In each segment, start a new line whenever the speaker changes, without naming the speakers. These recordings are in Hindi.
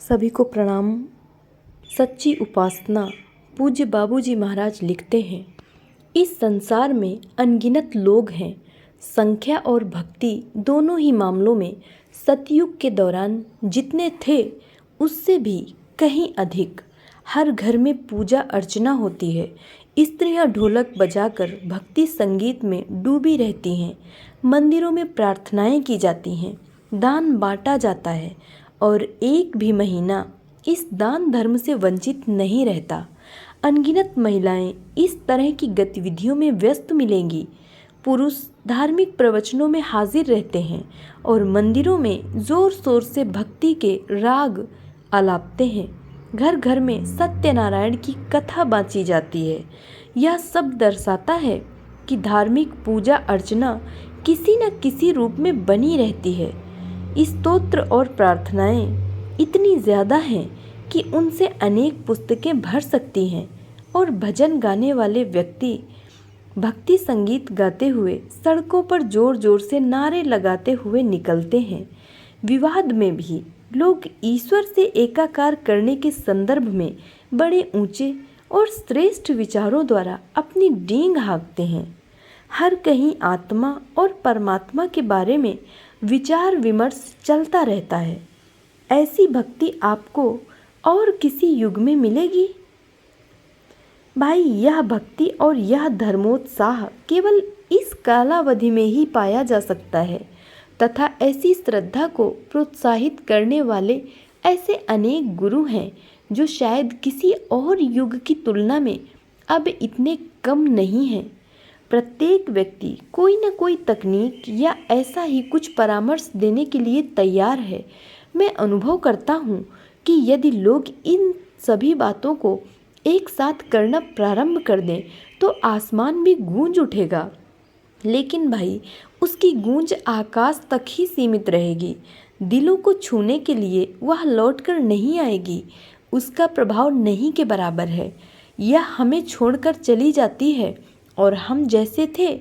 सभी को प्रणाम। सच्ची उपासना। पूज्य बाबूजी महाराज लिखते हैं, इस संसार में अनगिनत लोग हैं। संख्या और भक्ति दोनों ही मामलों में सतयुग के दौरान जितने थे उससे भी कहीं अधिक। हर घर में पूजा अर्चना होती है। स्त्रियां ढोलक बजाकर भक्ति संगीत में डूबी रहती हैं। मंदिरों में प्रार्थनाएं की जाती हैं, दान बांटा जाता है और एक भी महीना इस दान धर्म से वंचित नहीं रहता। अनगिनत महिलाएं इस तरह की गतिविधियों में व्यस्त मिलेंगी। पुरुष धार्मिक प्रवचनों में हाजिर रहते हैं और मंदिरों में जोर शोर से भक्ति के राग आलापते हैं। घर घर में सत्यनारायण की कथा बाँची जाती है। यह सब दर्शाता है कि धार्मिक पूजा अर्चना किसी न किसी रूप में बनी रहती है। स्तोत्र और प्रार्थनाएं इतनी ज़्यादा हैं कि उनसे अनेक पुस्तकें भर सकती हैं और भजन गाने वाले व्यक्ति भक्ति संगीत गाते हुए सड़कों पर जोर जोर से नारे लगाते हुए निकलते हैं। विवाद में भी लोग ईश्वर से एकाकार करने के संदर्भ में बड़े ऊंचे और श्रेष्ठ विचारों द्वारा अपनी डींग हाँकते हैं। हर कहीं आत्मा और परमात्मा के बारे में विचार विमर्श चलता रहता है। ऐसी भक्ति आपको और किसी युग में मिलेगी? भाई, यह भक्ति और यह धर्मोत्साह केवल इस कालावधि में ही पाया जा सकता है तथा ऐसी श्रद्धा को प्रोत्साहित करने वाले ऐसे अनेक गुरु हैं जो शायद किसी और युग की तुलना में अब इतने कम नहीं हैं। प्रत्येक व्यक्ति कोई न कोई तकनीक या ऐसा ही कुछ परामर्श देने के लिए तैयार है। मैं अनुभव करता हूँ कि यदि लोग इन सभी बातों को एक साथ करना प्रारंभ कर दें तो आसमान भी गूंज उठेगा। लेकिन भाई, उसकी गूंज आकाश तक ही सीमित रहेगी। दिलों को छूने के लिए वह लौटकर नहीं आएगी। उसका प्रभाव नहीं के बराबर है। यह हमें छोड़कर चली जाती है और हम जैसे थे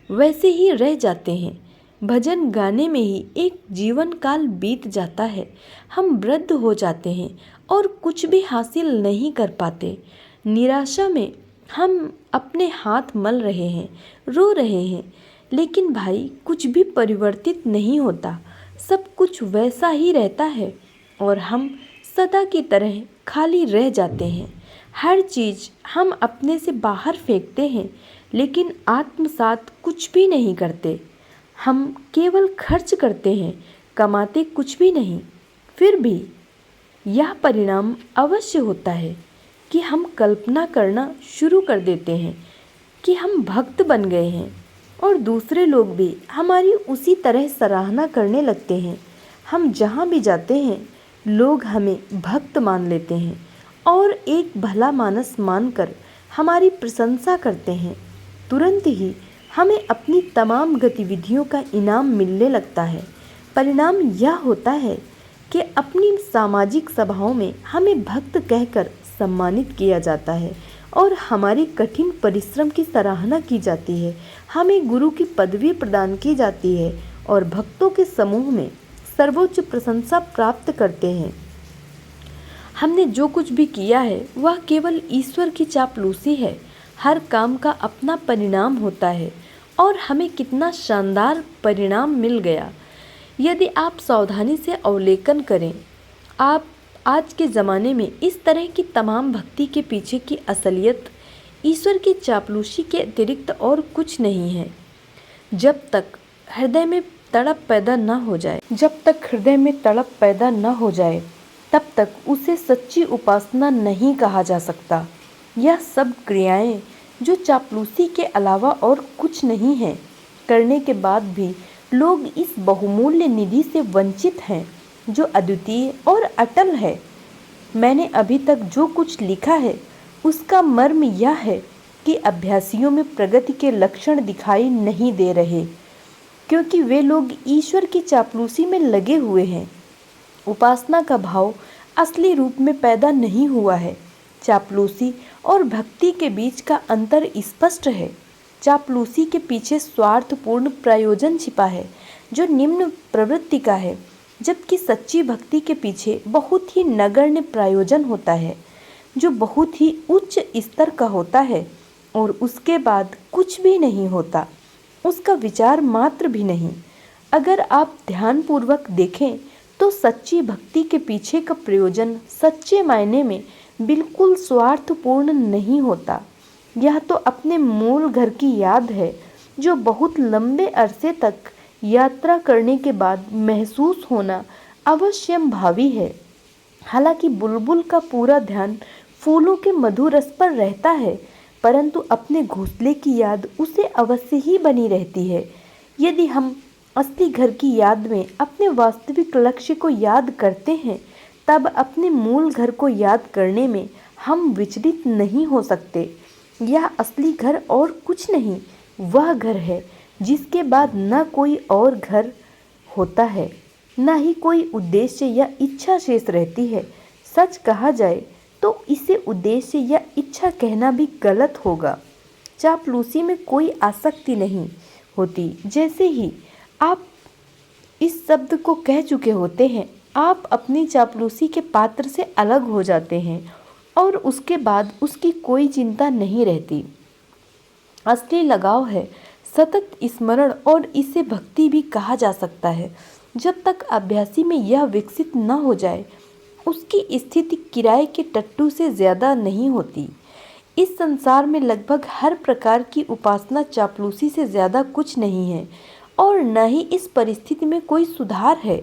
वैसे ही रह जाते हैं। भजन गाने में ही एक जीवन काल बीत जाता है। हम वृद्ध हो जाते हैं और कुछ भी हासिल नहीं कर पाते। निराशा में हम अपने हाथ मल रहे हैं, रो रहे हैं। लेकिन भाई, कुछ भी परिवर्तित नहीं होता। सब कुछ वैसा ही रहता है और हम सदा की तरह खाली रह जाते हैं। हर चीज़ हम अपने से बाहर फेंकते हैं लेकिन आत्मसात कुछ भी नहीं करते। हम केवल खर्च करते हैं, कमाते कुछ भी नहीं। फिर भी यह परिणाम अवश्य होता है कि हम कल्पना करना शुरू कर देते हैं कि हम भक्त बन गए हैं और दूसरे लोग भी हमारी उसी तरह सराहना करने लगते हैं। हम जहाँ भी जाते हैं लोग हमें भक्त मान लेते हैं और एक भला मानस मानकर हमारी प्रशंसा करते हैं। तुरंत ही हमें अपनी तमाम गतिविधियों का इनाम मिलने लगता है। परिणाम यह होता है कि अपनी सामाजिक सभाओं में हमें भक्त कहकर सम्मानित किया जाता है और हमारी कठिन परिश्रम की सराहना की जाती है। हमें गुरु की पदवी प्रदान की जाती है और भक्तों के समूह में सर्वोच्च प्रशंसा प्राप्त करते हैं। हमने जो कुछ भी किया है वह केवल ईश्वर की चापलूसी है। हर काम का अपना परिणाम होता है और हमें कितना शानदार परिणाम मिल गया यदि आप सावधानी से अवलोकन करें। आप आज के ज़माने में इस तरह की तमाम भक्ति के पीछे की असलियत ईश्वर की चापलूसी के अतिरिक्त और कुछ नहीं है। जब तक हृदय में तड़प पैदा न हो जाए तब तक उसे सच्ची उपासना नहीं कहा जा सकता। यह सब क्रियाएं जो चापलूसी के अलावा और कुछ नहीं है, करने के बाद भी लोग इस बहुमूल्य निधि से वंचित हैं जो अद्वितीय और अटल है। मैंने अभी तक जो कुछ लिखा है उसका मर्म यह है कि अभ्यासियों में प्रगति के लक्षण दिखाई नहीं दे रहे क्योंकि वे लोग ईश्वर की चापलूसी में लगे हुए हैं। उपासना का भाव असली रूप में पैदा नहीं हुआ है। चापलूसी और भक्ति के बीच का अंतर स्पष्ट है। चापलूसी के पीछे स्वार्थपूर्ण प्रयोजन छिपा है जो निम्न प्रवृत्ति का है। जबकि सच्ची भक्ति के पीछे बहुत ही नगण्य प्रयोजन होता है, जो बहुत ही उच्च स्तर का होता है और उसके बाद कुछ भी नहीं होता, उसका विचार मात्र भी नहीं। अगर आप ध्यानपूर्वक देखें तो सच्ची भक्ति के पीछे का प्रयोजन सच्चे मायने में बिल्कुल स्वार्थपूर्ण नहीं होता। यह तो अपने मूल घर की याद है, जो बहुत लंबे अरसे तक यात्रा करने के बाद महसूस होना अवश्यंभावी है। हालांकि बुलबुल का पूरा ध्यान फूलों के मधुर रस पर रहता है, परंतु अपने घोंसले की याद उसे अवश्य ही बनी रहती है। यदि हम असली घर की याद में अपने वास्तविक लक्ष्य को याद करते हैं, तब अपने मूल घर को याद करने में हम विचलित नहीं हो सकते। यह असली घर और कुछ नहीं, वह घर है जिसके बाद न कोई और घर होता है, न ही कोई उद्देश्य या इच्छा शेष रहती है। सच कहा जाए तो इसे उद्देश्य या इच्छा कहना भी गलत होगा। चापलूसी में कोई आसक्ति नहीं होती। जैसे ही आप इस शब्द को कह चुके होते हैं, आप अपनी चापलूसी के पात्र से अलग हो जाते हैं और उसके बाद उसकी कोई चिंता नहीं रहती। असली लगाव है सतत स्मरण, और इसे भक्ति भी कहा जा सकता है। जब तक अभ्यासी में यह विकसित न हो जाए, उसकी स्थिति किराए के टट्टू से ज़्यादा नहीं होती। इस संसार में लगभग हर प्रकार की उपासना चापलूसी से ज़्यादा कुछ नहीं है, और न ही इस परिस्थिति में कोई सुधार है।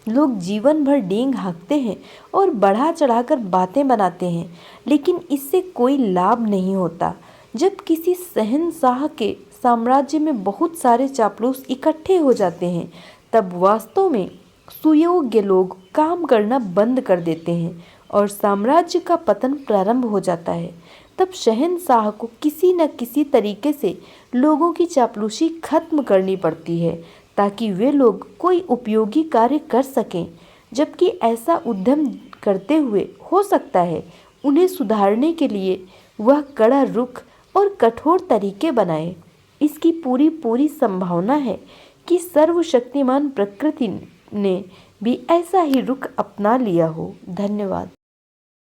लोग जीवन भर डींग हाँकते हैं और बढ़ा चढ़ाकर बातें बनाते हैं, लेकिन इससे कोई लाभ नहीं होता। जब किसी शहंशाह के साम्राज्य में बहुत सारे चापलूस इकट्ठे हो जाते हैं, तब वास्तव में सुयोग्य लोग काम करना बंद कर देते हैं और साम्राज्य का पतन प्रारंभ हो जाता है। तब शहंशाह को किसी न किसी तरीके से लोगों की चापलूसी खत्म करनी पड़ती है, ताकि वे लोग कोई उपयोगी कार्य कर सकें। जबकि ऐसा उद्यम करते हुए हो सकता है उन्हें सुधारने के लिए वह कड़ा रुख और कठोर तरीके बनाए। इसकी पूरी संभावना है कि सर्वशक्तिमान प्रकृति ने भी ऐसा ही रुख अपना लिया हो। धन्यवाद।